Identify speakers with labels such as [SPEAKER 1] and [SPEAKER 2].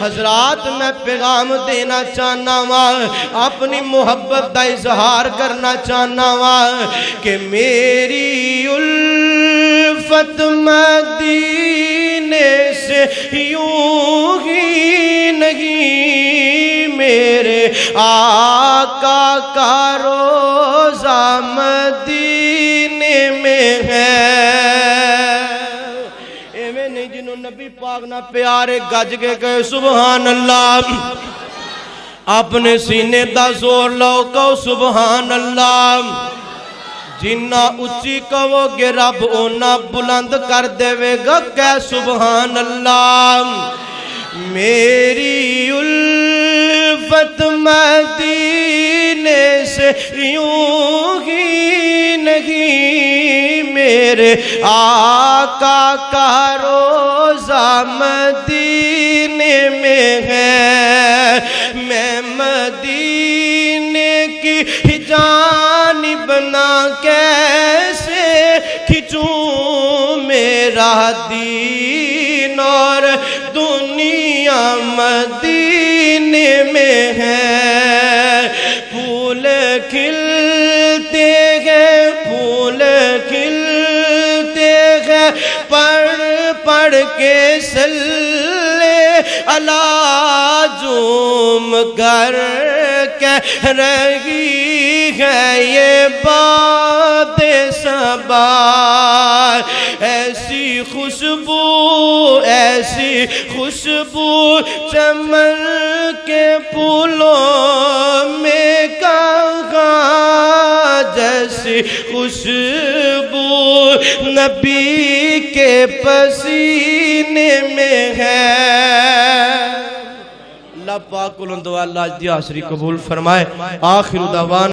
[SPEAKER 1] हजरात मैं पैगाम देना चाहना वा, अपनी मुहब्बत का इजहार करना चाहना वा कि मेरी उल्फत मदीने से यूं ही नहीं, मेरे आका का रोज़ा मदीने में है। एवें नहीं जिन्हों नबी पाक ना प्यारे गज के कहे सुबहान अल्लाह। अपने सीने दा जोर लो कहो सुबहान अल्लाह। जिन्ना उच्ची कहोगे रब ओना बुलंद कर देवेगा, कह सुबहान अल्लाह। मेरी उल्फत मदीने से यूं ही नहीं, मेरे आका का रोज़ा मदीने में है। मैं मदीने की जानिब ना कैसे खिंचूं, मेरा दीन और दुनिया मदीने में है। फूल खिलते हैं, फूल खिलते हैं, पढ़ पढ़ के सल्ले अला झूम कर कह रही है ये बात सबा। ऐसी खुशबू, ऐसी खुशबू चमन के फूलों में कहाँ, जैसी खुशबू नबी के पसीने में है। अल्लाह पाक को दुआ अल्लाह दी आखिरी कबूल फरमाए। आखिर दावान।